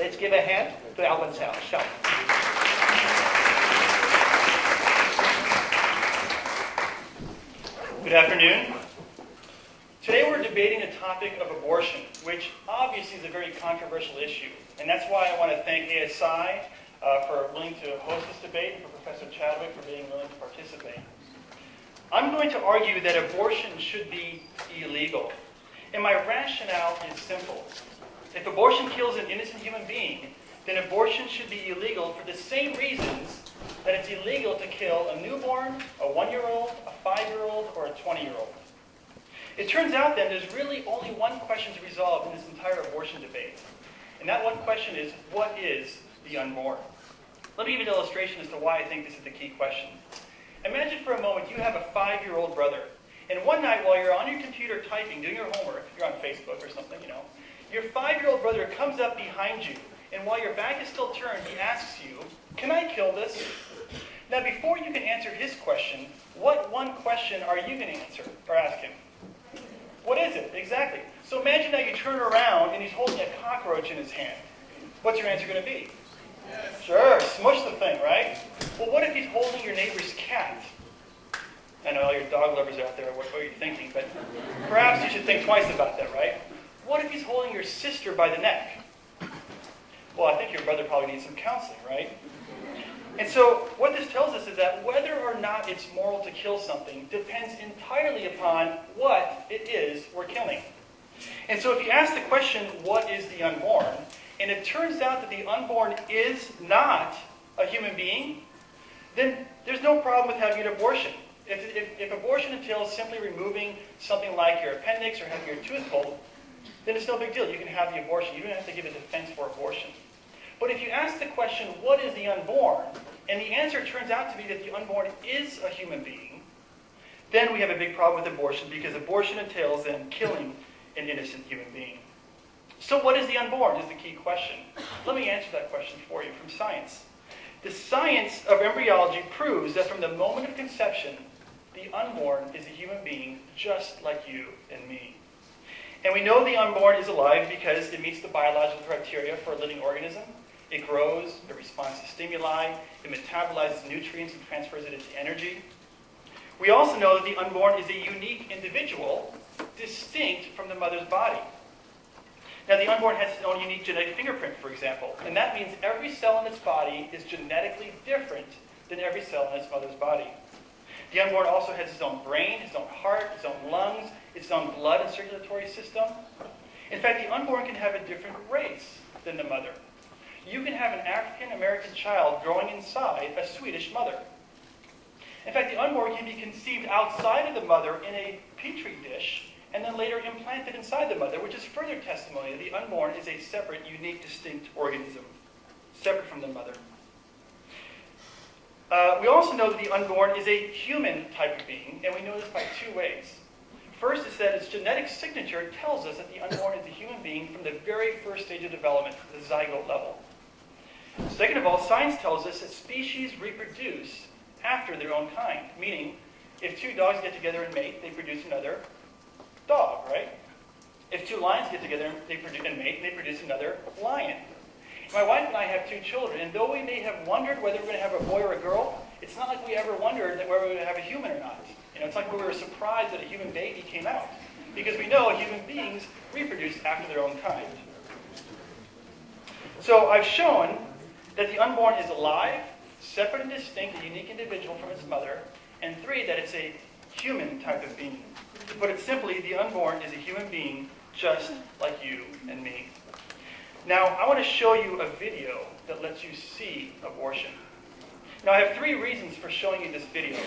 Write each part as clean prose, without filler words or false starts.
Let's give a hand to Alvin Shell. Good afternoon. Today we're debating the topic of abortion, which obviously is a very controversial issue. And that's why I want to thank ASI for willing to host this debate, and for Professor Chadwick for being willing to participate. I'm going to argue that abortion should be illegal. And my rationale is simple. If abortion kills an innocent human being, then abortion should be illegal for the same reasons that it's illegal to kill a newborn, a 1-year-old, a 5-year-old, or a 20-year-old. It turns out then there's really only one question to resolve in this entire abortion debate. And that one question is, what is the unborn? Let me give you an illustration as to why I think this is the key question. Imagine for a moment you have a 5-year-old brother. And one night while you're on your computer typing, doing your homework, you're on Facebook or something, your 5-year-old brother comes up behind you. And while your back is still turned, he asks you, "Can I kill this?" Now before you can answer his question, what one question are you going to answer or ask him? What is it? Exactly. So imagine now you turn around and he's holding a cockroach in his hand. What's your answer going to be? Yes. Sure, smush the thing, right? Well, what if he's holding your neighbor's cat? I know all your dog lovers out there, what are you thinking? But perhaps you should think twice about that, right? What if he's holding your sister by the neck? Well, I think your brother probably needs some counseling, right? And so what this tells us is that whether or not it's moral to kill something depends entirely upon what it is we're killing. And so if you ask the question, what is the unborn? And it turns out that the unborn is not a human being, then there's no problem with having an abortion. If abortion entails simply removing something like your appendix or having your tooth pulled, then it's no big deal. You can have the abortion. You don't have to give a defense for abortion. But if you ask the question, what is the unborn? And the answer turns out to be that the unborn is a human being, then we have a big problem with abortion, because abortion entails then killing an innocent human being. So what is the unborn is the key question. Let me answer that question for you from science. The science of embryology proves that from the moment of conception, the unborn is a human being just like you and me. And we know the unborn is alive because it meets the biological criteria for a living organism. It grows, it responds to stimuli, it metabolizes nutrients and transfers it into energy. We also know that the unborn is a unique individual, distinct from the mother's body. Now, the unborn has its own unique genetic fingerprint, for example, and that means every cell in its body is genetically different than every cell in its mother's body. The unborn also has its own brain, its own heart, its own lungs, its own blood and circulatory system. In fact, the unborn can have a different race than the mother. You can have an African-American child growing inside a Swedish mother. In fact, the unborn can be conceived outside of the mother in a petri dish and then later implanted inside the mother, which is further testimony that the unborn is a separate, unique, distinct organism, separate from the mother. We also know that the unborn is a human type of being, and we know this by two ways. First is that its genetic signature tells us that the unborn is a human being from the very first stage of development, the zygote level. Second of all, science tells us that species reproduce after their own kind, meaning if two dogs get together and mate, they produce another dog, right? If two lions get together and mate, they produce another lion. My wife and I have 2 children, and though we may have wondered whether we're going to have a boy or a girl, it's not like we ever wondered that whether we would have a human or not. It's like we were surprised that a human baby came out, because we know human beings reproduce after their own kind. So I've shown that the unborn is alive, separate and distinct, a unique individual from its mother, and 3, that it's a human type of being. To put it simply, the unborn is a human being just like you and me. Now, I want to show you a video that lets you see abortion. Now, I have 3 reasons for showing you this video.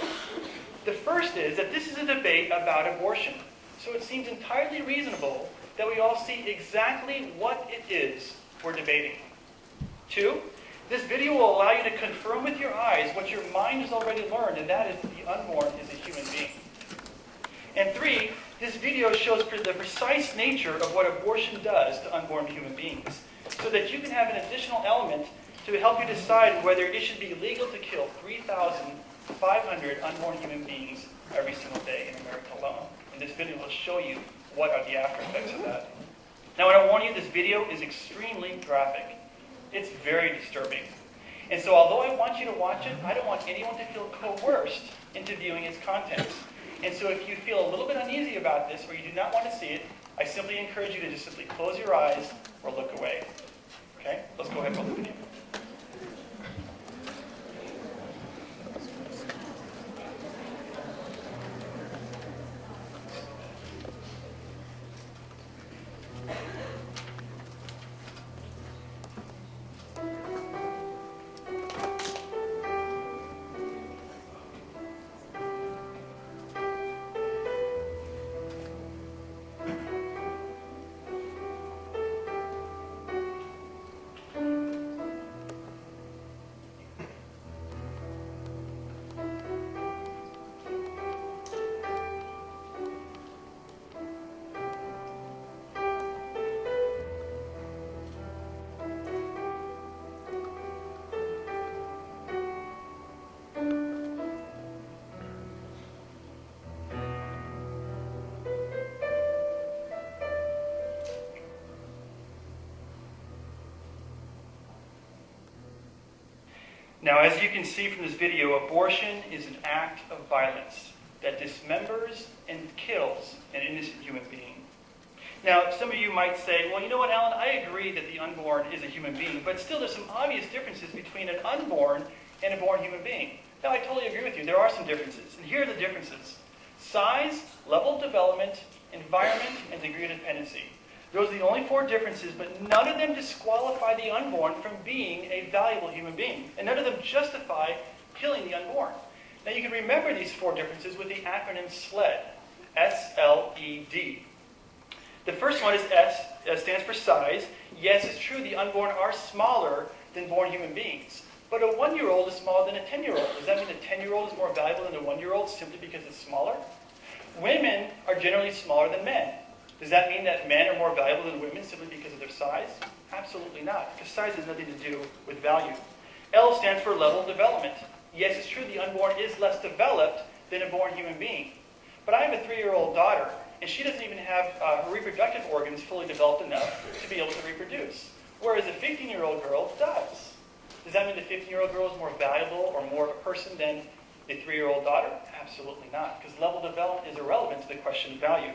The first is that this is a debate about abortion. So it seems entirely reasonable that we all see exactly what it is we're debating. 2, this video will allow you to confirm with your eyes what your mind has already learned, and that is that the unborn is a human being. And 3, this video shows the precise nature of what abortion does to unborn human beings, so that you can have an additional element to help you decide whether it should be legal to kill 3,500 unborn human beings every single day in America alone. And this video will show you what are the after effects of that. Now, I want to warn you, this video is extremely graphic. It's very disturbing. And so although I want you to watch it, I don't want anyone to feel coerced into viewing its contents. And so if you feel a little bit uneasy about this or you do not want to see it, I simply encourage you to just simply close your eyes or look away. Okay? Let's go ahead and roll the video. Now, as you can see from this video, abortion is an act of violence that dismembers and kills an innocent human being. Now, some of you might say, well, you know what, Alan, I agree that the unborn is a human being, but still there's some obvious differences between an unborn and a born human being. Now, I totally agree with you. There are some differences, and here are the differences. Size, level of development, environment, and degree of dependency. Those are the only 4 differences, but none of them disqualify the unborn from being a valuable human being. And none of them justify killing the unborn. Now you can remember these 4 differences with the acronym SLED. S-L-E-D. The first one is S, stands for size. Yes, it's true, the unborn are smaller than born human beings. But a 1-year-old is smaller than a 10-year-old. Does that mean a 10-year-old is more valuable than a 1-year-old simply because it's smaller? Women are generally smaller than men. Does that mean that men are more valuable than women simply because of their size? Absolutely not, because size has nothing to do with value. L stands for level of development. Yes, it's true, the unborn is less developed than a born human being. But I have a 3-year-old daughter, and she doesn't even have her reproductive organs fully developed enough to be able to reproduce, whereas a 15-year-old girl does. Does that mean the 15-year-old girl is more valuable or more of a person than the 3-year-old daughter? Absolutely not, because level of development is irrelevant to the question of value.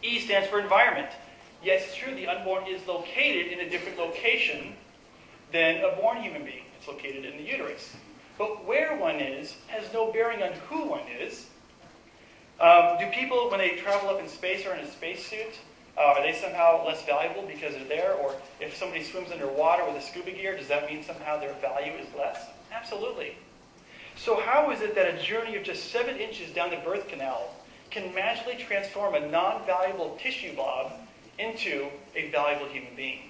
E stands for environment. Yes, it's true, the unborn is located in a different location than a born human being. It's located in the uterus. But where one is has no bearing on who one is. Do people, when they travel up in space or in a spacesuit, are they somehow less valuable because they're there? Or if somebody swims underwater with a scuba gear, does that mean somehow their value is less? Absolutely. So how is it that a journey of just 7 inches down the birth canal can magically transform a non-valuable tissue blob into a valuable human being?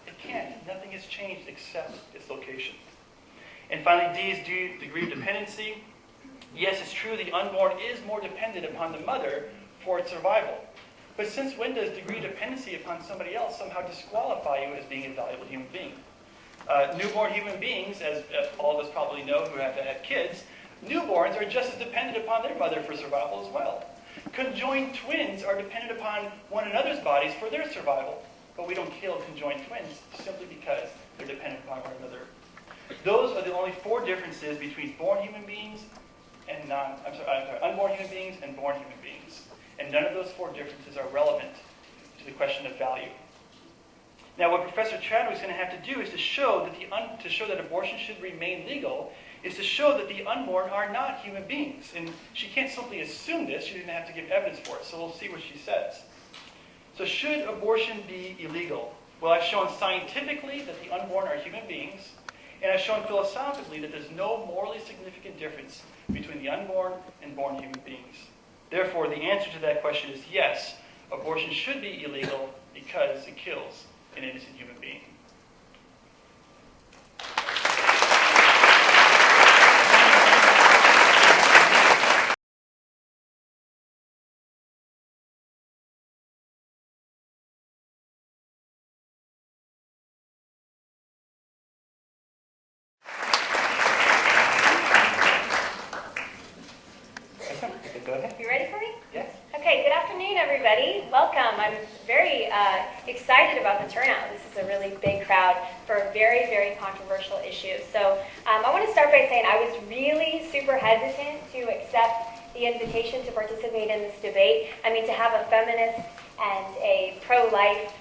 It can't. Nothing has changed except its location. And finally, D is degree of dependency. Yes, it's true, the unborn is more dependent upon the mother for its survival. But since when does degree of dependency upon somebody else somehow disqualify you as being a valuable human being? Newborn human beings, as all of us probably know who have had kids, newborns are just as dependent upon their mother for survival as well. Conjoined twins are dependent upon one another's bodies for their survival, but we don't kill conjoined twins simply because they're dependent upon one another. Those are the only 4 differences between born human beings and unborn human beings and born human beings. And none of those 4 differences are relevant to the question of value. Now, what Professor Chadwick is going to have to do is to show that abortion should remain legal, is to show that the unborn are not human beings. And she can't simply assume this. She's going to have to give evidence for it. So we'll see what she says. So should abortion be illegal? Well, I've shown scientifically that the unborn are human beings. And I've shown philosophically that there's no morally significant difference between the unborn and born human beings. Therefore, the answer to that question is yes, abortion should be illegal because it kills an innocent human being. You ready for me? Yes. Okay, good afternoon, everybody. Welcome. I'm very excited about the turnout. This is a really big crowd for a very, very controversial issue. So I want to start by saying I was really super hesitant to accept the invitation to participate in this debate. I mean, to have a feminist and a pro-life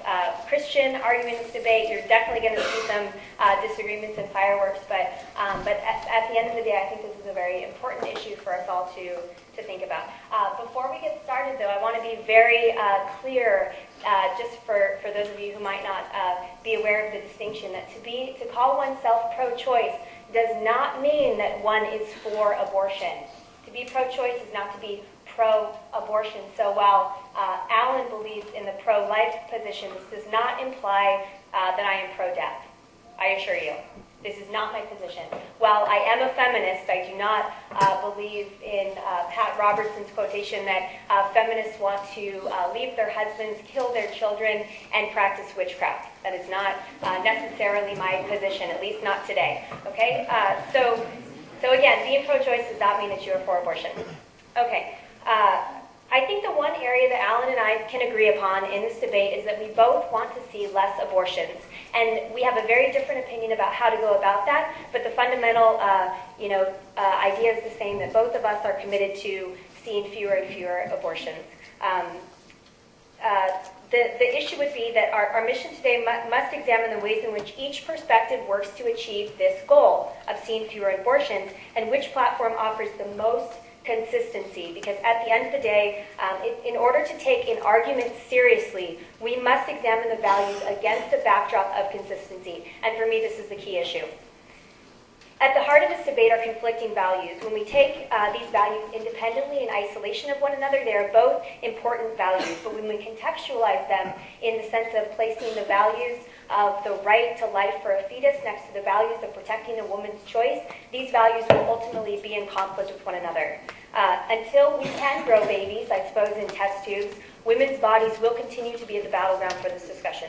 Christian arguing this debate, you're definitely going to see some disagreements and fireworks, but at the end of the day, I think this is a very important issue for us all to think about. Before we get started, though, I want to be very clear, just for those of you who might not be aware of the distinction, that to call oneself pro-choice does not mean that one is for abortion. To be pro-choice is not to be pro-abortion. So while Alan believes in the pro-life position, this does not imply that I am pro-death. I assure you. This is not my position. While I am a feminist, I do not believe in Pat Robertson's quotation that feminists want to leave their husbands, kill their children, and practice witchcraft. That is not necessarily my position, at least not today. Okay? So again, being pro-choice does not mean that you are for abortion. Okay. I think the one area that Alan and I can agree upon in this debate is that we both want to see less abortions. And we have a very different opinion about how to go about that, but the fundamental idea is the same, that both of us are committed to seeing fewer and fewer abortions. The issue would be that our mission today must examine the ways in which each perspective works to achieve this goal of seeing fewer abortions, and which platform offers the most consistency. Because at the end of the day, in order to take an argument seriously, we must examine the values against a backdrop of consistency. And for me, this is the key issue. At the heart of this debate are conflicting values. When we take these values independently in isolation of one another, they are both important values. But when we contextualize them in the sense of placing the values of the right to life for a fetus next to the values of protecting a woman's choice, these values will ultimately be in conflict with one another. Until we can grow babies, I suppose, in test tubes, women's bodies will continue to be the battleground for this discussion.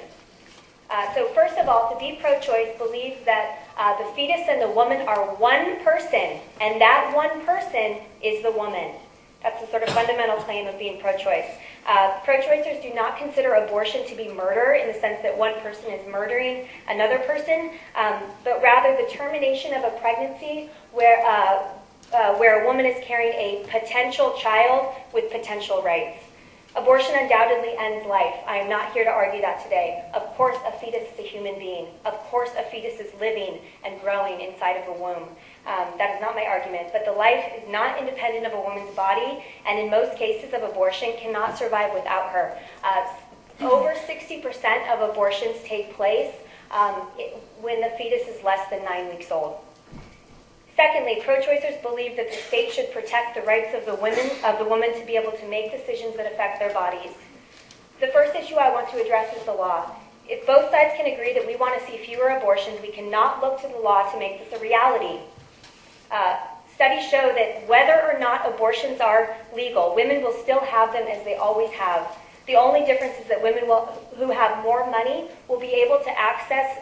So first of all, to be pro-choice believes that the fetus and the woman are one person, and that one person is the woman. That's the sort of fundamental claim of being pro-choice. Pro-choicers do not consider abortion to be murder in the sense that one person is murdering another person, but rather the termination of a pregnancy where a woman is carrying a potential child with potential rights. Abortion undoubtedly ends life. I am not here to argue that today. Of course, a fetus is a human being. Of course, a fetus is living and growing inside of a womb. That is not my argument. But the life is not independent of a woman's body, and in most cases of abortion cannot survive without her. Over 60% of abortions take place when the fetus is less than 9 weeks old. Secondly, pro-choicers believe that the state should protect the rights of the woman to be able to make decisions that affect their bodies. The first issue I want to address is the law. If both sides can agree that we want to see fewer abortions, we cannot look to the law to make this a reality. Studies show that whether or not abortions are legal, women will still have them as they always have. The only difference is that women who have more money will be able to access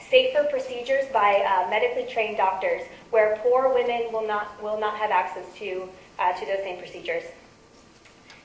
safer procedures by medically trained doctors, where poor women will not have access to those same procedures.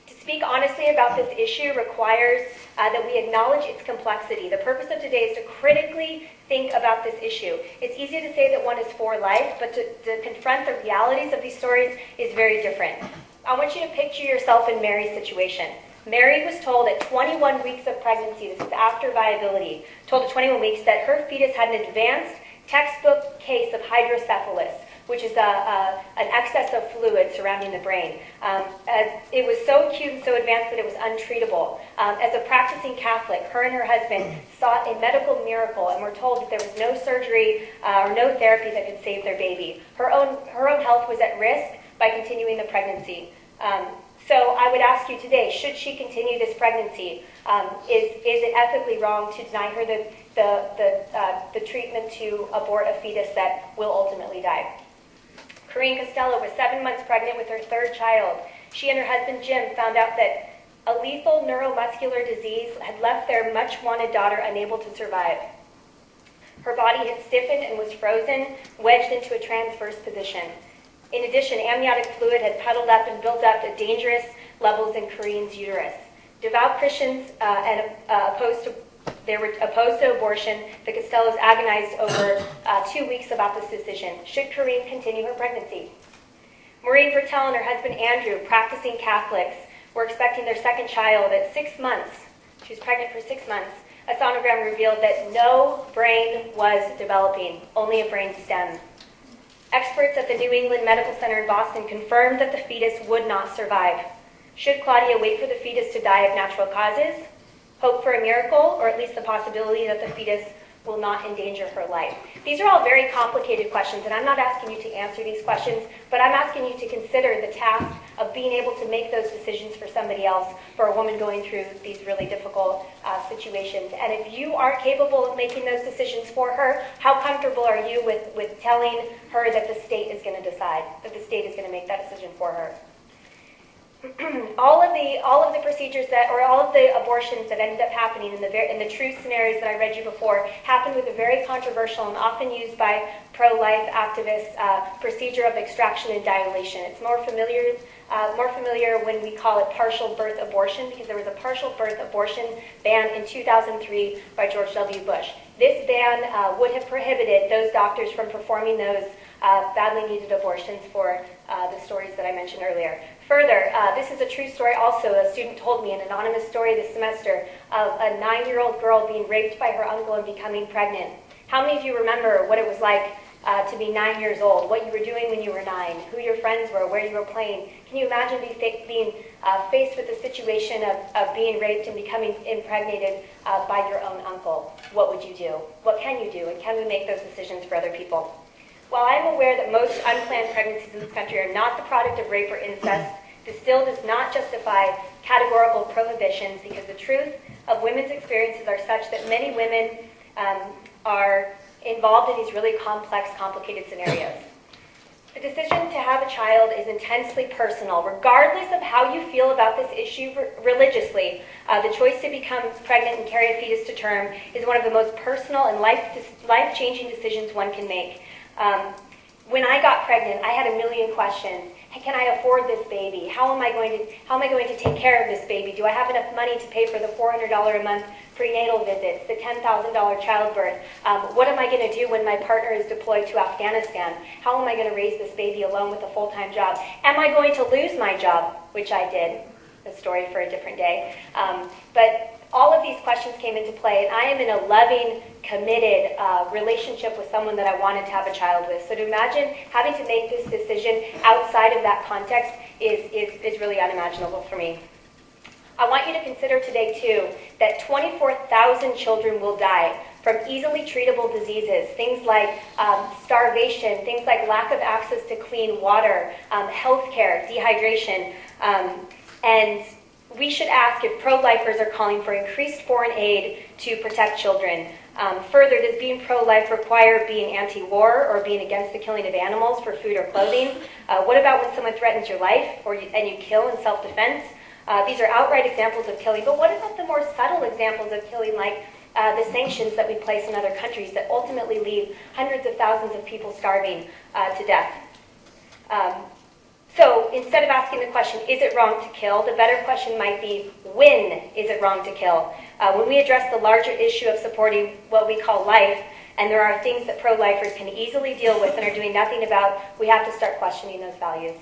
To speak honestly about this issue requires that we acknowledge its complexity. The purpose of today is to critically think about this issue. It's easy to say that one is for life, but to confront the realities of these stories is very different. I want you to picture yourself in Mary's situation. Mary was told at 21 weeks of pregnancy, this is after viability, told at 21 weeks that her fetus had an advanced textbook case of hydrocephalus, which is an excess of fluid surrounding the brain. It was so acute and so advanced that it was untreatable. As a practicing Catholic, her and her husband sought a medical miracle and were told that there was no surgery or no therapy that could save their baby. Her own health was at risk by continuing the pregnancy. So I would ask you today, should she continue this pregnancy? Is it ethically wrong to deny her the treatment to abort a fetus that will ultimately die? Corinne Costello was 7 months pregnant with her third child. She and her husband Jim found out that a lethal neuromuscular disease had left their much-wanted daughter unable to survive. Her body had stiffened and was frozen, wedged into a transverse position. In addition, amniotic fluid had puddled up and built up at dangerous levels in Corinne's uterus. Devout Christians they were opposed to abortion. The Costellos agonized over 2 weeks about this decision. Should Corrine continue her pregnancy? Maureen Vertel and her husband Andrew, practicing Catholics, were expecting their second child at 6 months. She was pregnant for 6 months. A sonogram revealed that no brain was developing, only a brain stem. Experts at the New England Medical Center in Boston confirmed that the fetus would not survive. Should Claudia wait for the fetus to die of natural causes, hope for a miracle, or at least the possibility that the fetus will not endanger her life? These are all very complicated questions, and I'm not asking you to answer these questions, but I'm asking you to consider the task of being able to make those decisions for somebody else, for a woman going through these really difficult situations. And if you aren't capable of making those decisions for her, how comfortable are you with telling her that the state is going to decide, that the state is going to make that decision for her? all of the procedures all of the abortions that ended up happening in the true scenarios that I read you before happened with a very controversial and often used by pro-life activists procedure of extraction and dilation. It's more familiar when we call it partial birth abortion, because there was a partial birth abortion ban in 2003 by George W. Bush. This ban would have prohibited those doctors from performing those badly needed abortions for the stories that I mentioned earlier. Further, this is a true story also. A student told me, an anonymous story this semester, of a 9-year-old girl being raped by her uncle and becoming pregnant. How many of you remember what it was like to be 9 years old, what you were doing when you were 9, who your friends were, where you were playing? Can you imagine being faced with the situation of being raped and becoming impregnated by your own uncle? What would you do? What can you do? And can we make those decisions for other people? While I am aware that most unplanned pregnancies in this country are not the product of rape or incest, this still does not justify categorical prohibitions, because the truth of women's experiences are such that many women are involved in these really complex, complicated scenarios. The decision to have a child is intensely personal. Regardless of how you feel about this issue religiously, the choice to become pregnant and carry a fetus to term is one of the most personal and life-changing decisions one can make. When I got pregnant, I had a million questions. Hey, can I afford this baby? How am I going to take care of this baby? Do I have enough money to pay for the $400 a month prenatal visits, the $10,000 childbirth? What am I going to do when my partner is deployed to Afghanistan? How am I going to raise this baby alone with a full-time job? Am I going to lose my job? Which I did. A story for a different day. But all of these questions came into play, and I am in a loving, committed relationship with someone that I wanted to have a child with. So to imagine having to make this decision outside of that context is really unimaginable for me. I want you to consider today, too, that 24,000 children will die from easily treatable diseases, things like starvation, things like lack of access to clean water, healthcare, dehydration, and we should ask if pro-lifers are calling for increased foreign aid to protect children. Further, does being pro-life require being anti-war or being against the killing of animals for food or clothing? What about when someone threatens your life and you kill in self-defense? These are outright examples of killing, but what about the more subtle examples of killing, like the sanctions that we place in other countries that ultimately leave hundreds of thousands of people starving to death? So instead of asking the question, is it wrong to kill, the better question might be, when is it wrong to kill? When we address the larger issue of supporting what we call life, and there are things that pro-lifers can easily deal with and are doing nothing about, we have to start questioning those values.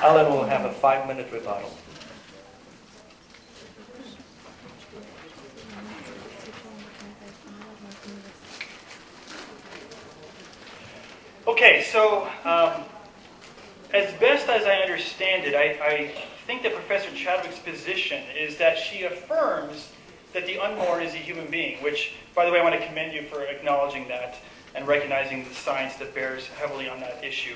Alan will have a 5-minute rebuttal. Okay, so as best as I understand it, I think that Professor Chadwick's position is that she affirms that the unborn is a human being, which, by the way, I want to commend you for acknowledging that and recognizing the science that bears heavily on that issue.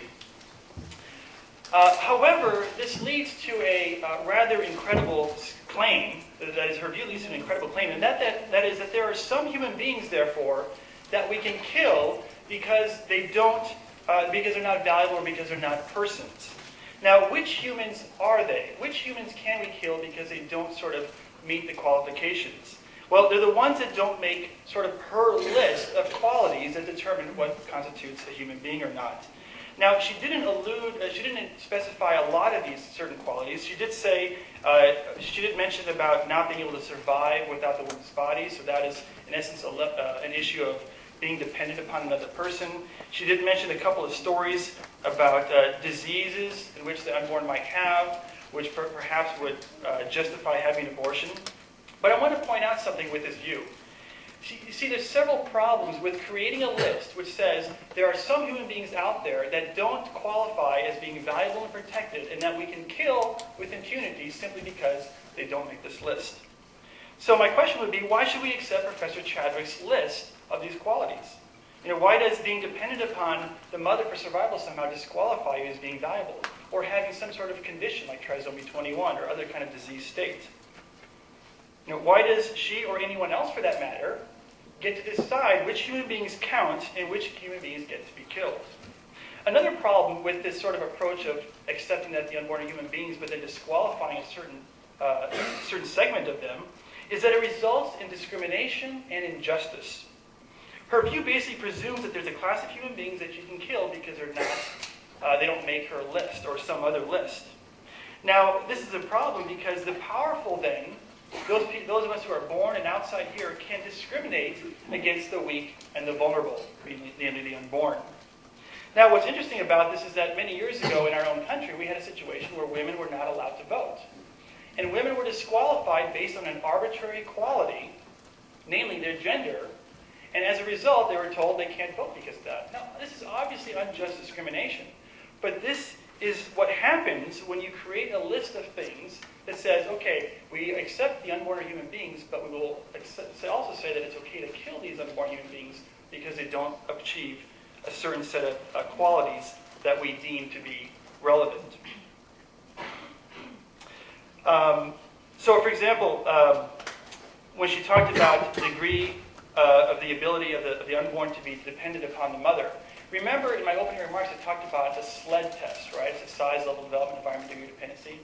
However, this leads to a rather incredible claim, that is, her view leads to an incredible claim, and that is that there are some human beings, therefore, that we can kill because they're not valuable or because they're not persons. Now, which humans are they? Which humans can we kill because they don't sort of meet the qualifications? Well, they're the ones that don't make sort of her list of qualities that determine what constitutes a human being or not. Now, she didn't specify a lot of these certain qualities. She did say, she did mention about not being able to survive without the woman's body. So that is, in essence, an issue of being dependent upon another person. She did mention a couple of stories about diseases in which the unborn might have, which perhaps would justify having an abortion. But I want to point out something with this view. You see, there's several problems with creating a list which says there are some human beings out there that don't qualify as being valuable and protected and that we can kill with impunity simply because they don't make this list. So my question would be, why should we accept Professor Chadwick's list of these qualities? Why does being dependent upon the mother for survival somehow disqualify you as being valuable? Or having some sort of condition like trisomy 21 or other kind of disease state? Why does she or anyone else for that matter get to decide which human beings count and which human beings get to be killed? Another problem with this sort of approach of accepting that the unborn are human beings but then disqualifying a certain segment of them is that it results in discrimination and injustice. Her view basically presumes that there's a class of human beings that you can kill because they don't make her list or some other list. Now, this is a problem because the powerful then, those of us who are born and outside here, can discriminate against the weak and the vulnerable, namely the unborn. Now, what's interesting about this is that many years ago in our own country, we had a situation where women were not allowed to vote. And women were disqualified based on an arbitrary quality, namely their gender, and as a result, they were told they can't vote because of that. Now, this is obviously unjust discrimination, but this is what happens when you create a list of things that says, okay, we accept the unborn are human beings, but we will also say that it's okay to kill these unborn human beings because they don't achieve a certain set of qualities that we deem to be relevant. So, for example, when she talked about the degree of the ability of the unborn to be dependent upon the mother, remember in my opening remarks I talked about the SLED test, right? It's a size, level, development, environment, degree of dependency.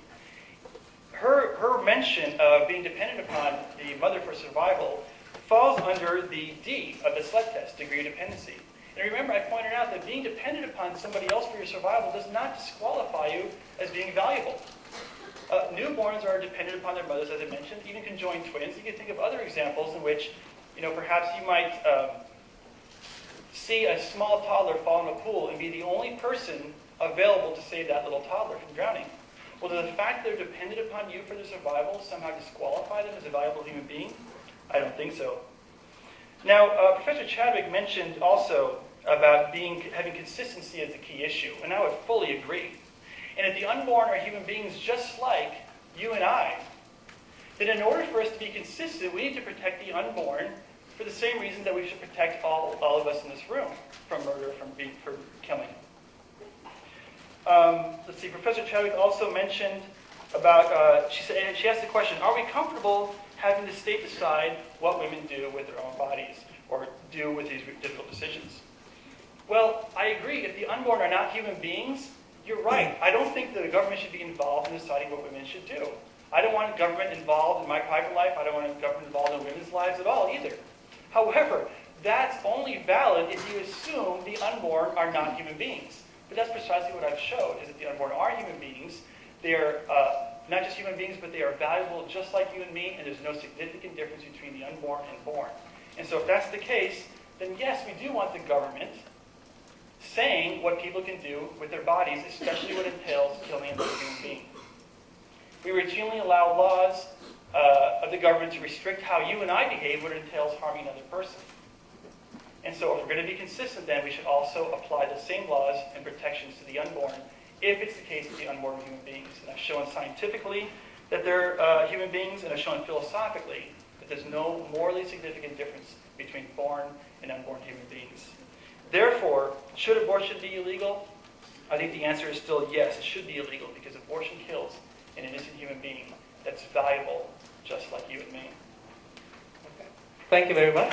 Her mention of being dependent upon the mother for survival falls under the D of the SLED test, degree of dependency. And remember, I pointed out that being dependent upon somebody else for your survival does not disqualify you as being valuable. Newborns are dependent upon their mothers, as I mentioned, even conjoined twins. You can think of other examples in which, perhaps you might see a small toddler fall in a pool and be the only person available to save that little toddler from drowning. Well, does the fact that they're dependent upon you for their survival somehow disqualify them as a valuable human being? I don't think so. Now, Professor Chadwick mentioned also about having consistency as the key issue, and I would fully agree. And if the unborn are human beings just like you and I, then in order for us to be consistent, we need to protect the unborn for the same reason that we should protect all of us in this room from murder, from killing. Let's see, Professor Chadwick also mentioned about, she asked the question, are we comfortable having the state decide what women do with their own bodies or do with these difficult decisions? Well, I agree. If the unborn are not human beings, you're right. I don't think that the government should be involved in deciding what women should do. I don't want government involved in my private life. I don't want government involved in women's lives at all either. However, that's only valid if you assume the unborn are not human beings. But that's precisely what I've showed, is that the unborn are human beings. They're not just human beings, but they are valuable just like you and me, and there's no significant difference between the unborn and born. And so if that's the case, then yes, we do want the government saying what people can do with their bodies, especially what entails killing another human being. We routinely allow laws of the government to restrict how you and I behave when it entails harming another person. And so if we're going to be consistent, then we should also apply the same laws and protections to the unborn if it's the case that the unborn are human beings. And I've shown scientifically that they're human beings, and I've shown philosophically that there's no morally significant difference between born and unborn human beings. Therefore, should abortion be illegal? I think the answer is still yes, it should be illegal because abortion kills an innocent human being that's valuable just like you and me. Okay. Thank you very much.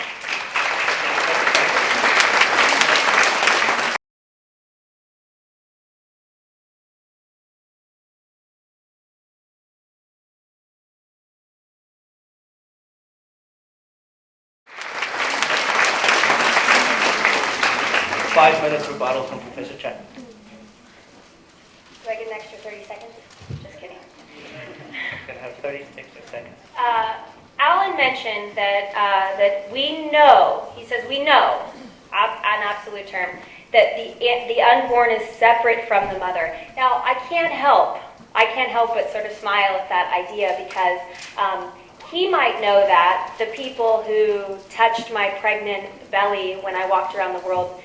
5 minutes rebuttal from Professor Chadwick. Do I get an extra 30 seconds? Just kidding. You can have 30 extra seconds. Alan mentioned that we know, he says we know, an absolute term, that the unborn is separate from the mother. Now, I can't help but sort of smile at that idea because he might know that the people who touched my pregnant belly when I walked around the world,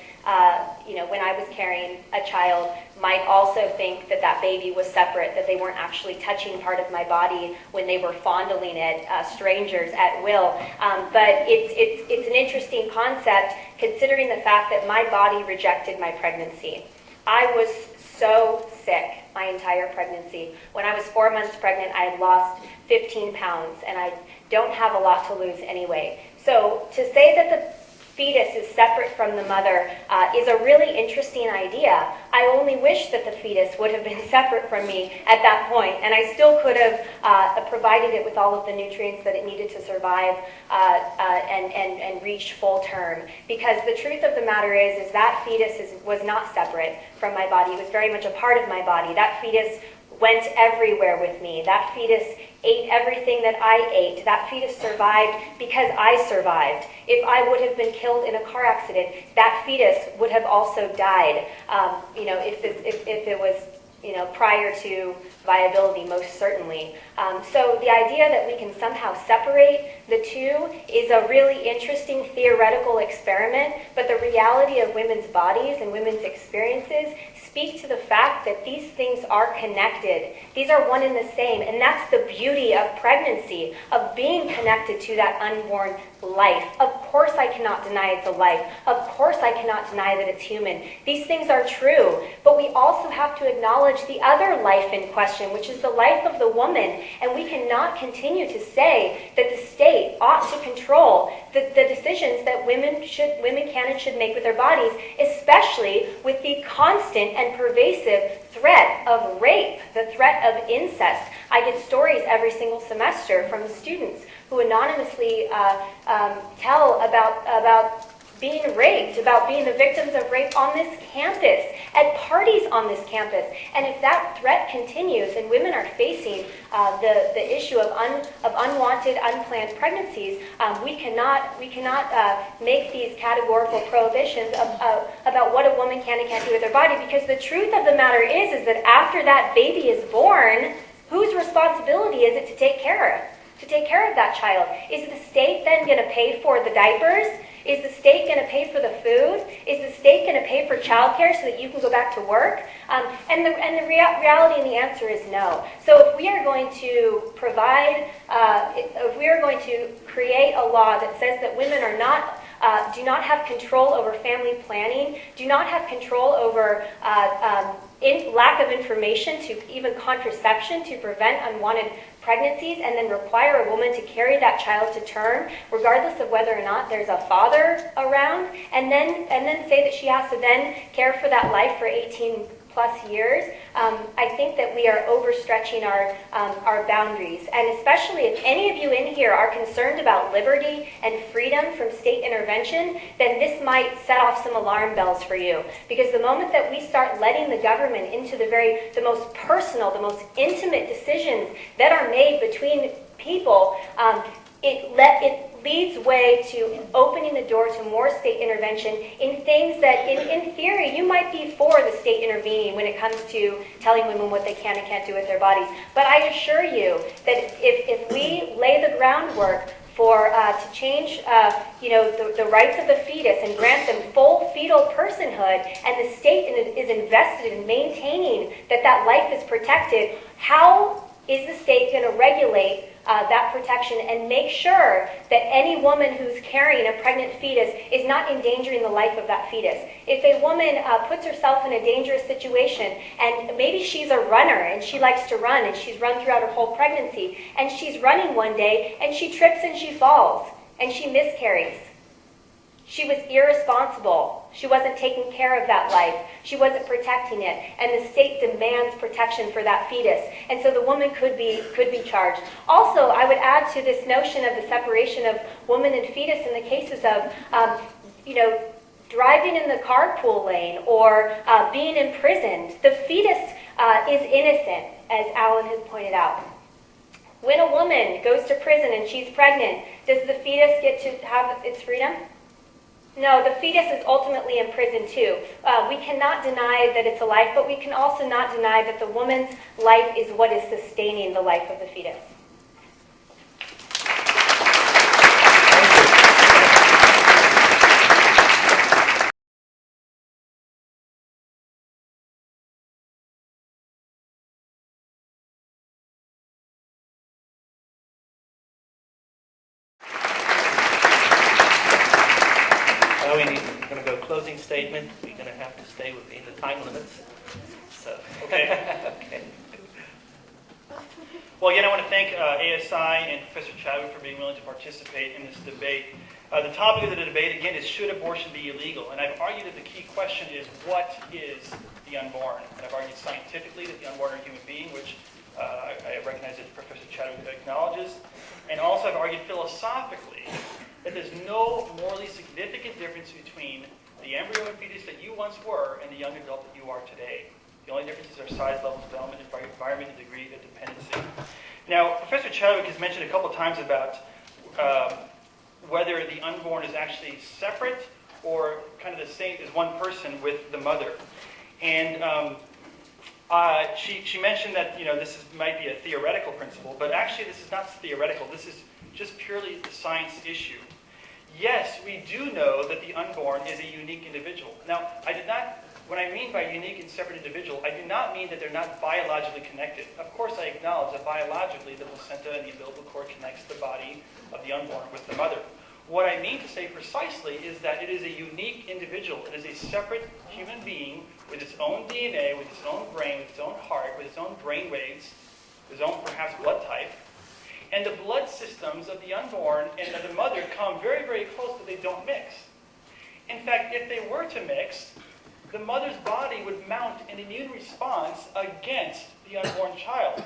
when I was carrying a child, might also think that that baby was separate, that they weren't actually touching part of my body when they were fondling it, strangers at will. But it's an interesting concept considering the fact that my body rejected my pregnancy. I was so sick my entire pregnancy. When I was 4 months pregnant, I had lost 15 pounds, and I don't have a lot to lose anyway. So to say that the fetus is separate from the mother is a really interesting idea. I only wish that the fetus would have been separate from me at that point, and I still could have provided it with all of the nutrients that it needed to survive and reach full term. Because the truth of the matter is that fetus was not separate from my body. It was very much a part of my body. That fetus went everywhere with me. That fetus ate everything that I ate. That fetus survived because I survived. If I would have been killed in a car accident, that fetus would have also died. If it was, prior to viability, most certainly. So the idea that we can somehow separate the two is a really interesting theoretical experiment, but the reality of women's bodies and women's experiences speak to the fact that these things are connected. These are one and the same, and that's the beauty of pregnancy, of being connected to that unborn life. Of course I cannot deny it's a life. Of course I cannot deny that it's human. These things are true, but we also have to acknowledge the other life in question, which is the life of the woman, and we cannot continue to say that the state ought to control the decisions that women can and should make with their bodies, especially with the constant and pervasive threat of rape, the threat of incest. I get stories every single semester from students who anonymously tell about being raped, about being the victims of rape on this campus, at parties on this campus. And if that threat continues and women are facing the issue of unwanted, unplanned pregnancies, we cannot make these categorical prohibitions about what a woman can and can't do with her body, because the truth of the matter is that after that baby is born, whose responsibility is it to take care of? To take care of that child? Is the state then going to pay for the diapers? Is the state going to pay for the food? Is the state going to pay for childcare so that you can go back to work? And the reality and the answer is no. So if we are going to provide, if we are going to create a law that says that women are not do not have control over family planning, do not have control over lack of information to even contraception to prevent unwanted pregnancies, and then require a woman to carry that child to term, regardless of whether or not there's a father around, and then say that she has to then care for that life for 18 plus years, I think that we are overstretching our boundaries. And especially if any of you in here are concerned about liberty and freedom from state intervention, then this might set off some alarm bells for you. Because the moment that we start letting the government into the most personal, the most intimate decisions that are made between people, it leads way to opening the door to more state intervention in things that, in theory, you might be for the state intervening when it comes to telling women what they can and can't do with their bodies. But I assure you that if we lay the groundwork for to change, the rights of the fetus and grant them full fetal personhood, and the state is invested in maintaining that life is protected, how is the state going to regulate that protection and make sure that any woman who's carrying a pregnant fetus is not endangering the life of that fetus? If a woman puts herself in a dangerous situation, and maybe she's a runner and she likes to run and she's run throughout her whole pregnancy, and she's running one day and she trips and she falls and she miscarries. She was irresponsible. She wasn't taking care of that life. She wasn't protecting it. And the state demands protection for that fetus. And so the woman could be charged. Also, I would add to this notion of the separation of woman and fetus in the cases of, driving in the carpool lane or being imprisoned. The fetus is innocent, as Alan has pointed out. When a woman goes to prison and she's pregnant, does the fetus get to have its freedom? No, the fetus is ultimately in prison too. We cannot deny that it's a life, but we can also not deny that the woman's life is what is sustaining the life of the fetus. We're going to go closing statement. We're going to have to stay within the time limits. So, Okay. okay. Well, again, I want to thank ASI and Professor Chadwick for being willing to participate in this debate. The topic of the debate, again, is should abortion be illegal? And I've argued that the key question is, what is the unborn? And I've argued scientifically that the unborn are a human being, which I recognize that Professor Chadwick acknowledges. And also I've argued philosophically that there's no morally significant difference between the embryo and fetus that you once were and the young adult that you are today. The only differences are size, level, development, environment, and degree of dependency. Now, Professor Chadwick has mentioned a couple times about whether the unborn is actually separate or kind of the same as one person with the mother. And she mentioned that this might be a theoretical principle, but actually this is not theoretical. This is just purely the science issue. Yes, we do know that the unborn is a unique individual. Now, when I mean by unique and separate individual, I do not mean that they're not biologically connected. Of course, I acknowledge that biologically the placenta and the umbilical cord connects the body of the unborn with the mother. What I mean to say precisely is that it is a unique individual. It is a separate human being with its own DNA, with its own brain, with its own heart, with its own brain waves, with its own perhaps blood type. And the blood systems of the unborn and of the mother come very, very close, but they don't mix. In fact, if they were to mix, the mother's body would mount an immune response against the unborn child,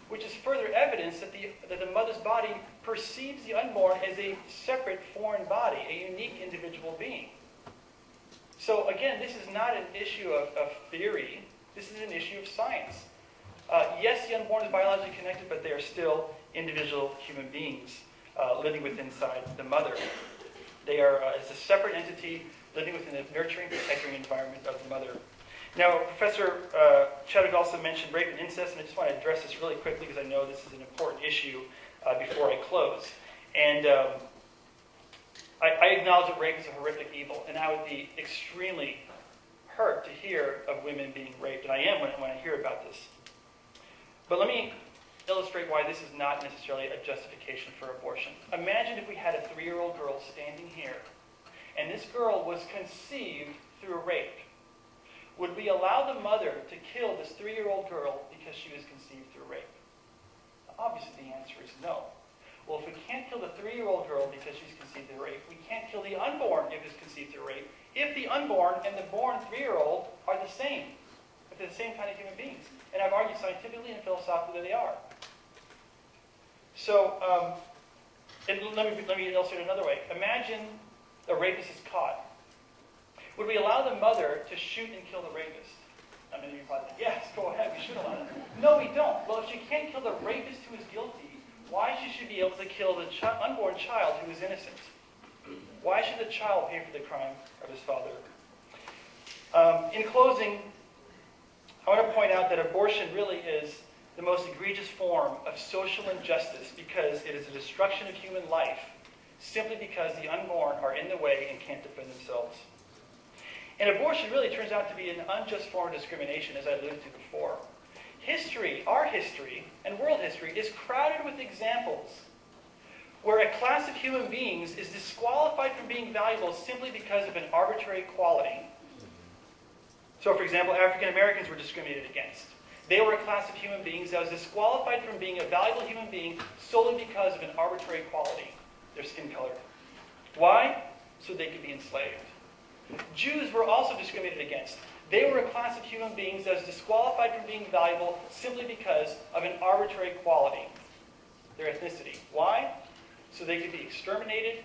which is further evidence that the mother's body perceives the unborn as a separate foreign body, a unique individual being. So again, this is not an issue of theory. This is an issue of science. Yes, the unborn is biologically connected, but they are still individual human beings living within inside the mother. They are as a separate entity living within the nurturing, protecting environment of the mother. Now, Professor Chadwick also mentioned rape and incest, and I just want to address this really quickly because I know this is an important issue before I close. And I acknowledge that rape is a horrific evil, and I would be extremely hurt to hear of women being raped, and I am when I hear about this. But let me illustrate why this is not necessarily a justification for abortion. Imagine if we had a 3-year-old girl standing here, and this girl was conceived through a rape. Would we allow the mother to kill this 3-year-old girl because she was conceived through rape? Obviously, the answer is no. Well, if we can't kill the 3-year-old girl because she's conceived through rape, we can't kill the unborn if it's conceived through rape, if the unborn and the born 3-year-old are the same, if they're the same kind of human beings. And I've argued scientifically and philosophically that they are. So, and let me illustrate another way. Imagine a rapist is caught. Would we allow the mother to shoot and kill the rapist? I mean, you're probably like, yes, go ahead, we should allow that. No, we don't. Well, if she can't kill the rapist who is guilty, why should she be able to kill the unborn child who is innocent? Why should the child pay for the crime of his father? In closing, I want to point out that abortion really is the most egregious form of social injustice because it is a destruction of human life simply because the unborn are in the way and can't defend themselves. And abortion really turns out to be an unjust form of discrimination, as I alluded to before. History, our history, and world history is crowded with examples where a class of human beings is disqualified from being valuable simply because of an arbitrary quality. So, for example, African Americans were discriminated against. They were a class of human beings that was disqualified from being a valuable human being solely because of an arbitrary quality, their skin color. Why? So they could be enslaved. Jews were also discriminated against. They were a class of human beings that was disqualified from being valuable simply because of an arbitrary quality, their ethnicity. Why? So they could be exterminated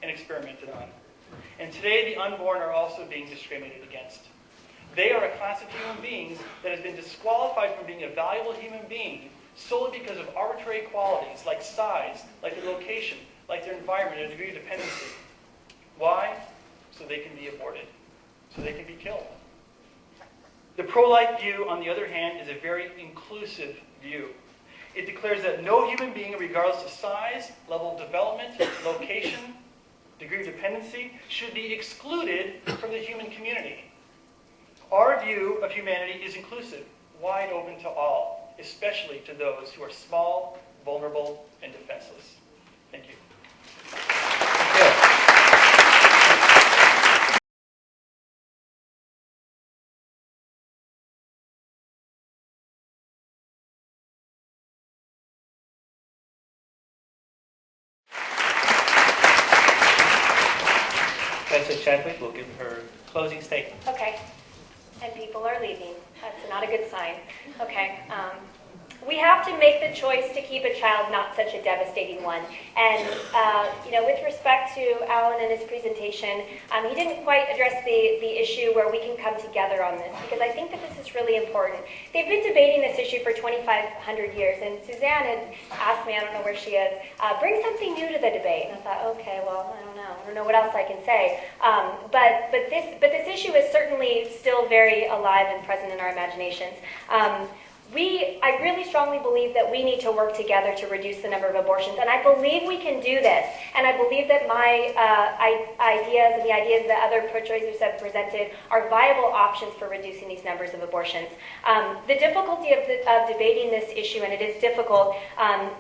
and experimented on. And today, the unborn are also being discriminated against. They are a class of human beings that has been disqualified from being a valuable human being solely because of arbitrary qualities like size, like their location, like their environment, and a degree of dependency. Why? So they can be aborted, so they can be killed. The pro-life view, on the other hand, is a very inclusive view. It declares that no human being, regardless of size, level of development, location, degree of dependency, should be excluded from the human community. Our view of humanity is inclusive, wide open to all, especially to those who are small, vulnerable, and defenseless. Thank you. Cecili Chadwick will give her closing statement. Okay. And people are leaving. That's not a good sign. Okay. We have to make the choice to keep a child, not such a devastating one. And, with respect to Alan and his presentation, he didn't quite address the issue where we can come together on this, because I think that this is really important. They've been debating this issue for 2,500 years, and Suzanne had asked me, I don't know where she is, bring something new to the debate. And I thought, okay, well, I don't know what else I can say. But this issue is certainly still very alive and present in our imaginations. I really strongly believe that we need to work together to reduce the number of abortions, and I believe we can do this. And I believe that my ideas and the ideas that other pro-choicers have presented are viable options for reducing these numbers of abortions. The difficulty of debating this issue, and it is difficult,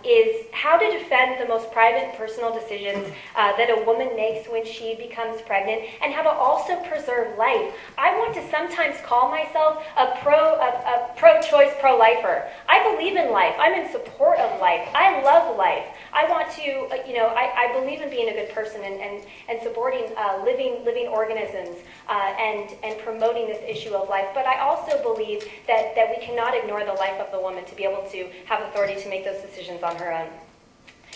is how to defend the most private and personal decisions that a woman makes when she becomes pregnant, and how to also preserve life. I want to sometimes call myself a pro-choice, pro-lifer. I believe in life. I'm in support of life. I love life. I want to, I believe in being a good person and supporting living organisms and promoting this issue of life. But I also believe that we cannot ignore the life of the woman to be able to have authority to make those decisions on her own.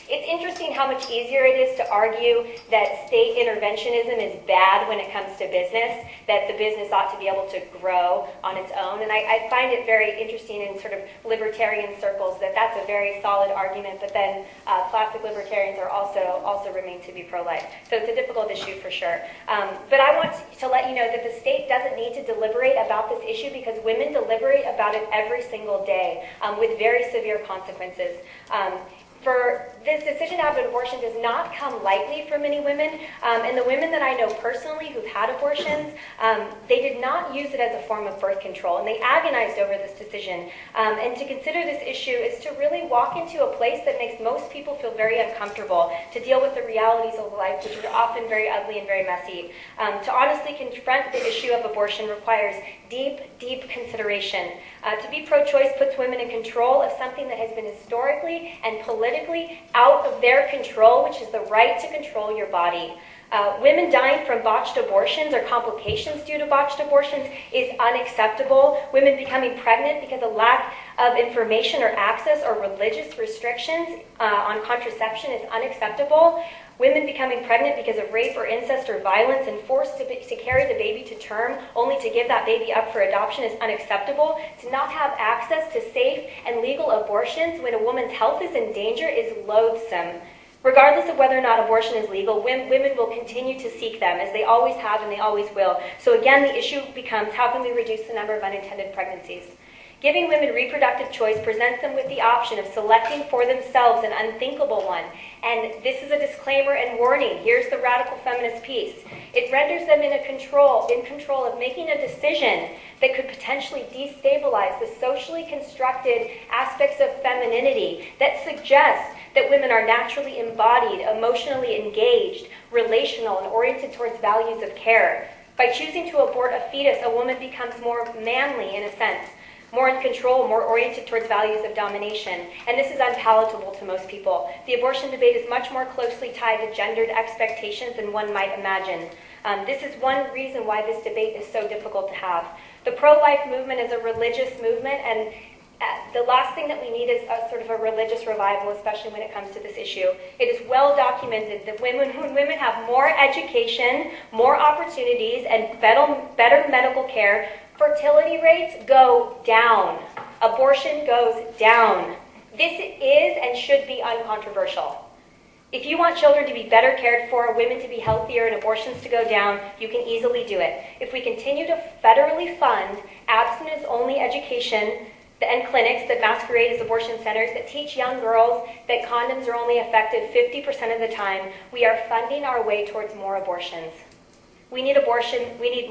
It's interesting how much easier it is to argue that state interventionism is bad when it comes to business, that the business ought to be able to grow on its own. And I find it very interesting in sort of libertarian circles that that's a very solid argument, but then classic libertarians are also remain to be pro-life. So it's a difficult issue for sure. But I want to let you know that the state doesn't need to deliberate about this issue, because women deliberate about it every single day with very severe consequences. For this decision to have an abortion does not come lightly for many women, and the women that I know personally who've had abortions, they did not use it as a form of birth control, and they agonized over this decision. And to consider this issue is to really walk into a place that makes most people feel very uncomfortable, to deal with the realities of life, which are often very ugly and very messy. To honestly confront the issue of abortion requires deep consideration. To be pro-choice puts women in control of something that has been historically and politically out of their control, which is the right to control your body. Women dying from botched abortions or complications due to botched abortions is unacceptable. Women becoming pregnant because of lack of information or access or religious restrictions on contraception is unacceptable. Women becoming pregnant because of rape or incest or violence and forced to carry the baby to term only to give that baby up for adoption is unacceptable. To not have access to safe and legal abortions when a woman's health is in danger is loathsome. Regardless of whether or not abortion is legal, women will continue to seek them, as they always have and they always will. So again, the issue becomes, how can we reduce the number of unintended pregnancies? Giving women reproductive choice presents them with the option of selecting for themselves an unthinkable one. And this is a disclaimer and warning. Here's the radical feminist piece. It renders them in control of making a decision that could potentially destabilize the socially constructed aspects of femininity that suggest that women are naturally embodied, emotionally engaged, relational, and oriented towards values of care. By choosing to abort a fetus, a woman becomes more manly in a sense, more in control, more oriented towards values of domination. And this is unpalatable to most people. The abortion debate is much more closely tied to gendered expectations than one might imagine. This is one reason why this debate is so difficult to have. The pro-life movement is a religious movement, and The last thing that we need is a sort of a religious revival, especially when it comes to this issue. It is well documented that when women have more education, more opportunities, and better medical care, fertility rates go down. Abortion goes down. This is and should be uncontroversial. If you want children to be better cared for, women to be healthier, and abortions to go down, you can easily do it. If we continue to federally fund abstinence-only education and clinics that masquerade as abortion centers, that teach young girls that condoms are only effective 50% of the time, we are funding our way towards more abortions. We need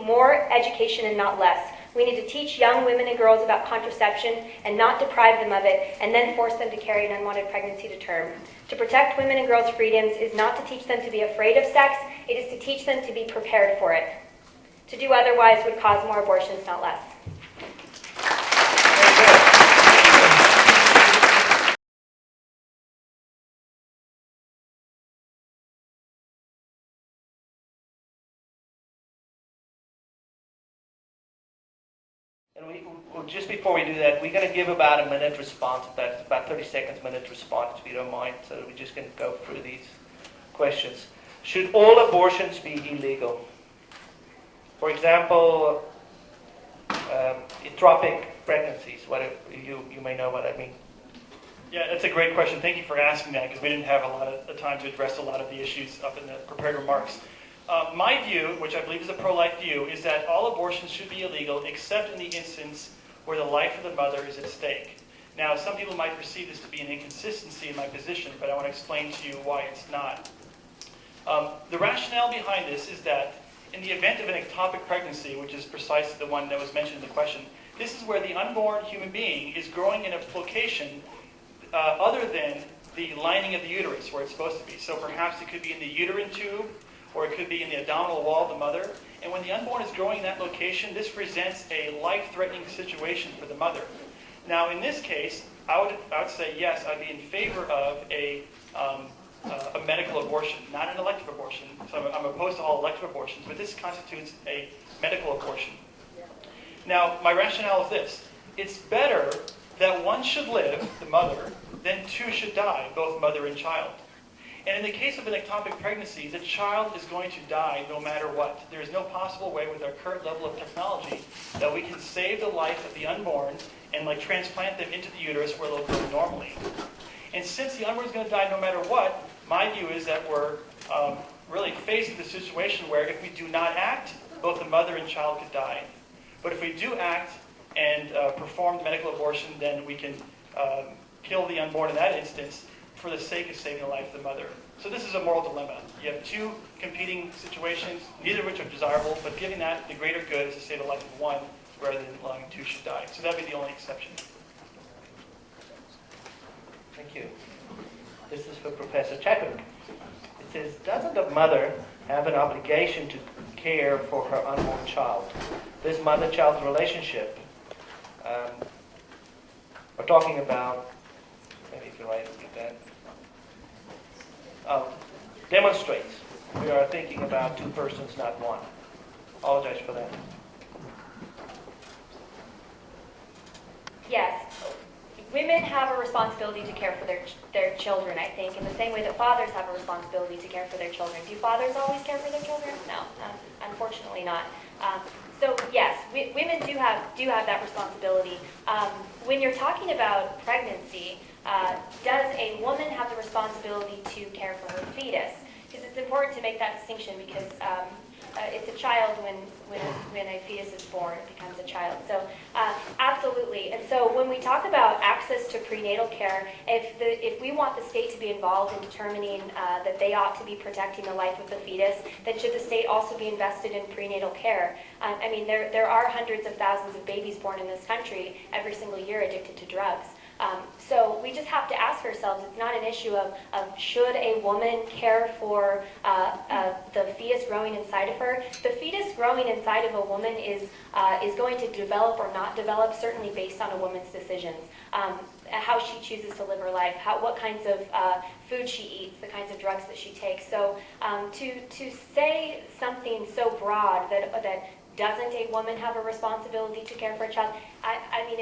more education and not less. We need to teach young women and girls about contraception and not deprive them of it, and then force them to carry an unwanted pregnancy to term. To protect women and girls' freedoms is not to teach them to be afraid of sex, it is to teach them to be prepared for it. To do otherwise would cause more abortions, not less. And just before we do that, we're going to give about a minute response. That's about 30 seconds, minute response, if you don't mind. So we're just going to go through these questions. Should all abortions be illegal? For example, ectopic pregnancies. You may know what I mean. Yeah, that's a great question. Thank you for asking that, because we didn't have a lot of time to address a lot of the issues up in the prepared remarks. My view, which I believe is a pro-life view, is that all abortions should be illegal except in the instance where the life of the mother is at stake. Now, some people might perceive this to be an inconsistency in my position, but I want to explain to you why it's not. The rationale behind this is that in the event of an ectopic pregnancy, which is precisely the one that was mentioned in the question, this is where the unborn human being is growing in a location other than the lining of the uterus, where it's supposed to be. So perhaps it could be in the uterine tube, or it could be in the abdominal wall of the mother. And when the unborn is growing in that location, this presents a life-threatening situation for the mother. Now, in this case, I would say yes, I'd be in favor of a medical abortion, not an elective abortion. So I'm opposed to all elective abortions, but this constitutes a medical abortion. Now, my rationale is this. It's better that one should live, the mother, than two should die, both mother and child. And in the case of an ectopic pregnancy, the child is going to die no matter what. There is no possible way with our current level of technology that we can save the life of the unborn and transplant them into the uterus where they'll grow normally. And since the unborn is going to die no matter what, my view is that we're really facing the situation where if we do not act, both the mother and child could die. But if we do act and perform the medical abortion, then we can kill the unborn in that instance for the sake of saving the life of the mother. So this is a moral dilemma. You have two competing situations, neither of which are desirable, but given that the greater good is to save the life of one rather than allowing two should die. So that would be the only exception. Thank you. This is for Professor Chadwick. It says, doesn't a mother have an obligation to care for her unborn child? This mother-child relationship, we're talking about, maybe if you write that, demonstrates we are thinking about two persons, not one. Apologize for that. Yes. Women have a responsibility to care for their children, I think, in the same way that fathers have a responsibility to care for their children. Do fathers always care for their children? No, unfortunately not. So yes, women do have that responsibility. When you're talking about pregnancy, does a woman have the responsibility to care for her fetus? Because it's important to make that distinction, because it's a child when a fetus is born, it becomes a child. So absolutely. And so when we talk about access to prenatal care, if we want the state to be involved in determining that they ought to be protecting the life of the fetus, then should the state also be invested in prenatal care? I mean, there are hundreds of thousands of babies born in this country every single year addicted to drugs. So we just have to ask ourselves, it's not an issue of should a woman care for the fetus growing inside of her. The fetus growing inside of a woman is going to develop or not develop, certainly based on a woman's decisions. How she chooses to live her life, what kinds of food she eats, the kinds of drugs that she takes. So to say something so broad that Doesn't a woman have a responsibility to care for a child? I mean,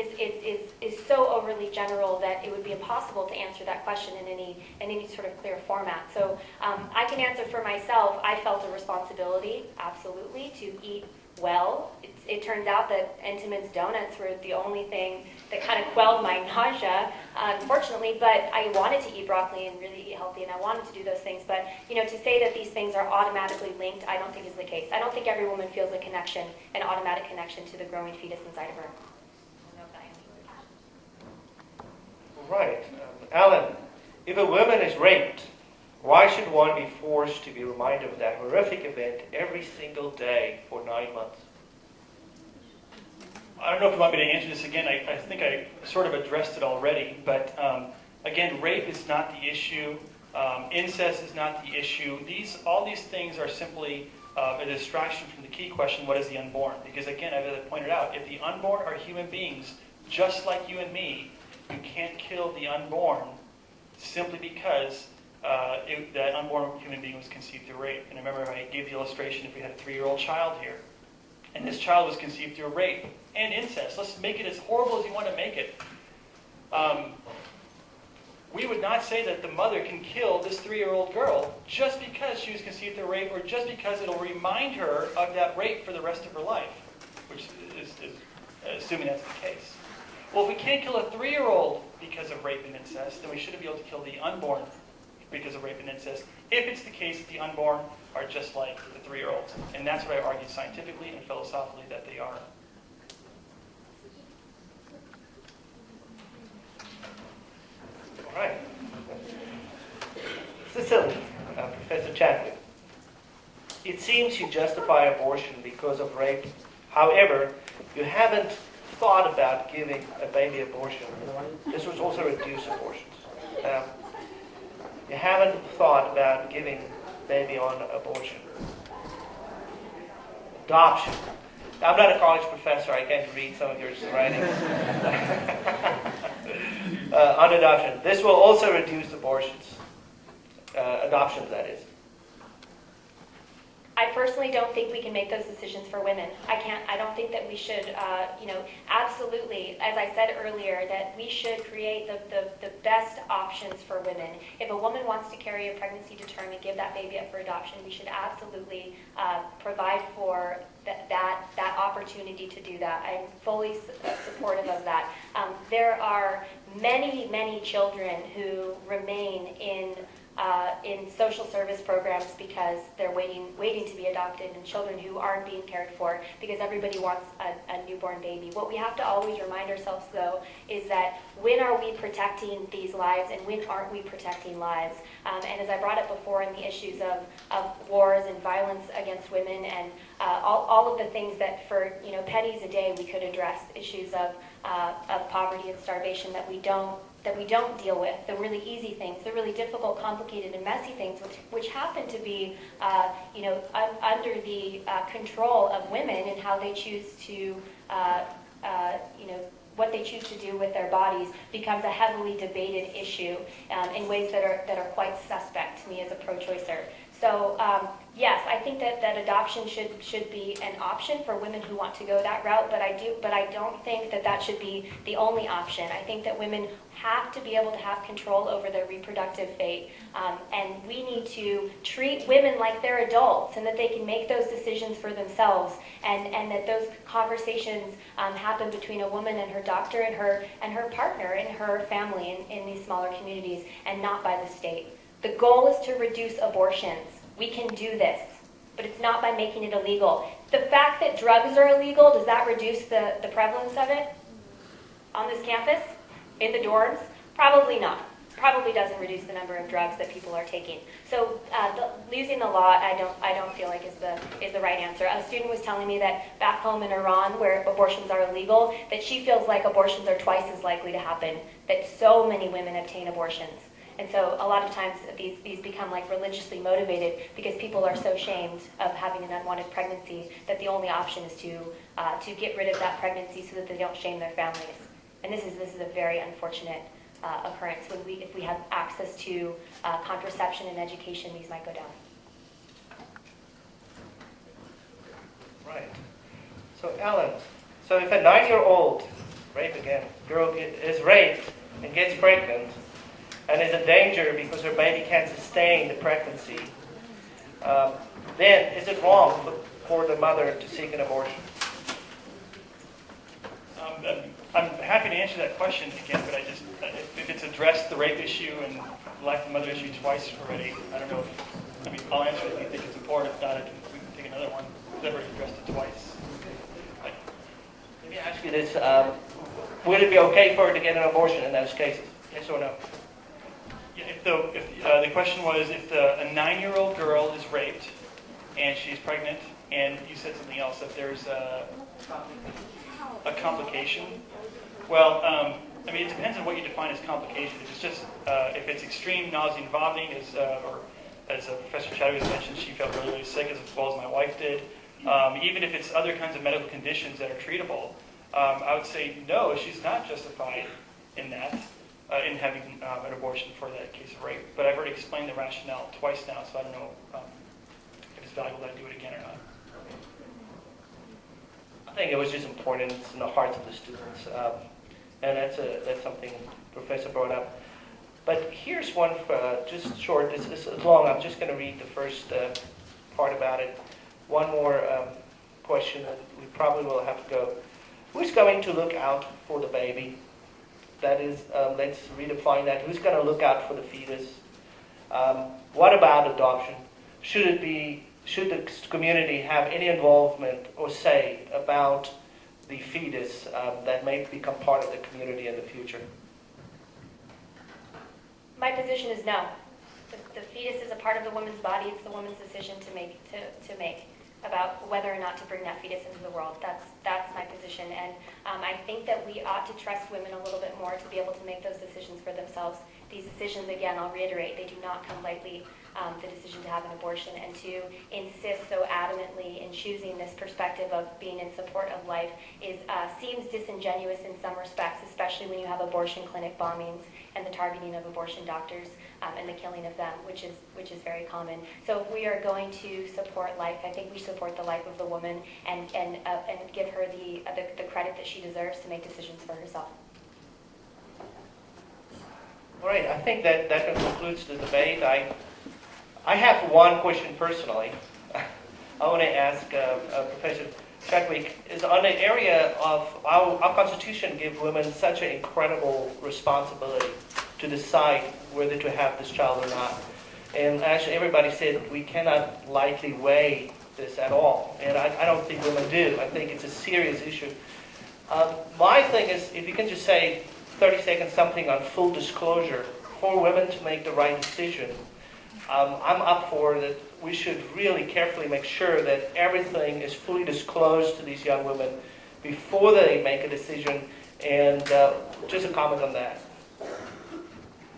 is so overly general that it would be impossible to answer that question in any sort of clear format. So I can answer for myself. I felt a responsibility, absolutely, to eat well. It turns out that Entenmann's donuts were the only thing that kind of quelled my nausea, unfortunately, but I wanted to eat broccoli and really eat healthy, and I wanted to do those things. But, to say that these things are automatically linked, I don't think is the case. I don't think every woman feels a connection, an automatic connection to the growing fetus inside of her. I don't know if that answers your question. Right. Alan, if a woman is raped, why should one be forced to be reminded of that horrific event every single day for 9 months? I don't know if you want me to answer this again. I think I sort of addressed it already. But again, rape is not the issue. Incest is not the issue. All these things are simply a distraction from the key question, what is the unborn? Because again, as I pointed out, if the unborn are human beings, just like you and me, you can't kill the unborn simply because that unborn human being was conceived through rape. And remember, I gave the illustration if we had a 3-year-old child here, and this child was conceived through rape and incest. Let's make it as horrible as you want to make it. We would not say that the mother can kill this 3-year-old girl just because she was conceived through rape, or just because it'll remind her of that rape for the rest of her life, which is assuming that's the case. Well, if we can't kill a 3-year-old because of rape and incest, then we shouldn't be able to kill the unborn because of rape and incest, if it's the case that the unborn are just like the 3-year-olds. And that's what I argued scientifically and philosophically that they are. All right. Cecili, Professor Chadwick, it seems you justify abortion because of rape. However, you haven't thought about giving a baby abortion. This was also reduced abortions. You haven't thought about giving baby on abortion. Adoption. I'm not a college professor. I can't read some of your writings. On adoption. This will also reduce abortions. Adoptions, that is. I personally don't think we can make those decisions for women. I don't think that we should, absolutely, as I said earlier, that we should create the best options for women. If a woman wants to carry a pregnancy to term and give that baby up for adoption, we should absolutely provide for that opportunity to do that. I'm fully supportive of that. There are many, many children who remain in social service programs because they're waiting to be adopted, and children who aren't being cared for because everybody wants a newborn baby. What we have to always remind ourselves, though, is that when are we protecting these lives and when aren't we protecting lives? And as I brought up before in the issues of wars and violence against women and all of the things that for pennies a day we could address, issues of poverty and starvation that we don't deal with, the really easy things, the really difficult, complicated, and messy things, which happen to be, under the control of women and how they choose to, what they choose to do with their bodies becomes a heavily debated issue in ways that are quite suspect to me as a pro-choicer. So yes, I think that adoption should be an option for women who want to go that route, but I don't think that should be the only option. I think that women have to be able to have control over their reproductive fate, and we need to treat women like they're adults and that they can make those decisions for themselves, and that those conversations happen between a woman and her doctor and her partner and her family in these smaller communities, and not by the state. The goal is to reduce abortions. We can do this, but it's not by making it illegal. The fact that drugs are illegal, does that reduce the prevalence of it on this campus, in the dorms? Probably not. Probably doesn't reduce the number of drugs that people are taking. So using the law, I don't feel like is the right answer. A student was telling me that back home in Iran, where abortions are illegal, that she feels like abortions are twice as likely to happen, that so many women obtain abortions. And so a lot of times these become like religiously motivated because people are so ashamed of having an unwanted pregnancy that the only option is to get rid of that pregnancy so that they don't shame their families. And this is a very unfortunate occurrence. If we have access to contraception and education, these might go down. Right. So Ellen, so if a 9-year-old, rape again, girl is raped and gets pregnant and is in danger because her baby can't sustain the pregnancy, then is it wrong for the mother to seek an abortion? I'm happy to answer that question again, but if it's addressed the rape issue and life of the mother issue twice already, I don't know if, I'll answer it if you think it's important. If not, we can take another one. We've already addressed it twice. Let me ask you this. Would it be okay for her to get an abortion in those cases? Yes or no? Yeah, if the question was if a 9-year-old girl is raped and she's pregnant, and you said something else, if there's a complication. Well, it depends on what you define as complication. If it's just if it's extreme nausea and vomiting, or as Professor Chadwick mentioned, she felt really, really sick, as well as my wife did. Even if it's other kinds of medical conditions that are treatable, I would say no, she's not justified in that, in having an abortion for that case of rape. But I've already explained the rationale twice now, so I don't know if it's valuable that I do it again or not. I think it was just important. It's in the hearts of the students, and that's something the professor brought up. But here's one, just short. This is long. I'm just going to read the first part about it. One more question, and we probably will have to go. Who's going to look out for the baby? That is, let's redefine that. Who's going to look out for the fetus? What about adoption? Should the community have any involvement or say about the fetus that may become part of the community in the future? My position is no. The fetus is a part of the woman's body. It's the woman's decision to make about whether or not to bring that fetus into the world. That's my position, and I think that we ought to trust women a little bit more to be able to make those decisions for themselves. These decisions, again, I'll reiterate, they do not come lightly. The decision to have an abortion, and to insist so adamantly in choosing this perspective of being in support of life seems disingenuous in some respects, especially when you have abortion clinic bombings and the targeting of abortion doctors and the killing of them, which is very common. So if we are going to support life, I think we support the life of the woman and give her the credit that she deserves to make decisions for herself. All right, I think that concludes the debate. I have one question personally. I want to ask Professor Chadwick, is on the area of our Constitution give women such an incredible responsibility to decide whether to have this child or not. And actually everybody said we cannot lightly weigh this at all. And I don't think women do. I think it's a serious issue. My thing is, if you can just say 30 seconds something on full disclosure for women to make the right decision. I'm up for that. We should really carefully make sure that everything is fully disclosed to these young women before they make a decision. And just a comment on that.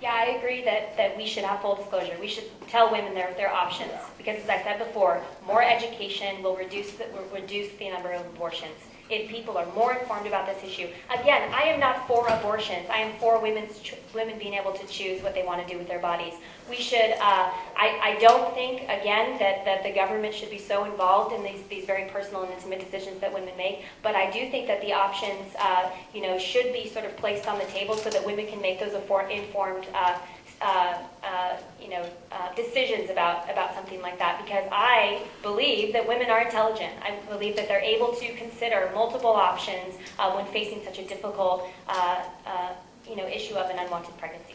Yeah, I agree that we should have full disclosure. We should tell women their options, because as I said before, more education will reduce the number of abortions. If people are more informed about this issue. Again, I am not for abortions. I am for women being able to choose what they want to do with their bodies. We should, I don't think, again, that the government should be so involved in these very personal and intimate decisions that women make, but I do think that the options, should be sort of placed on the table so that women can make those informed decisions about something like that, because I believe that women are intelligent. I believe that they're able to consider multiple options when facing such a difficult issue of an unwanted pregnancy.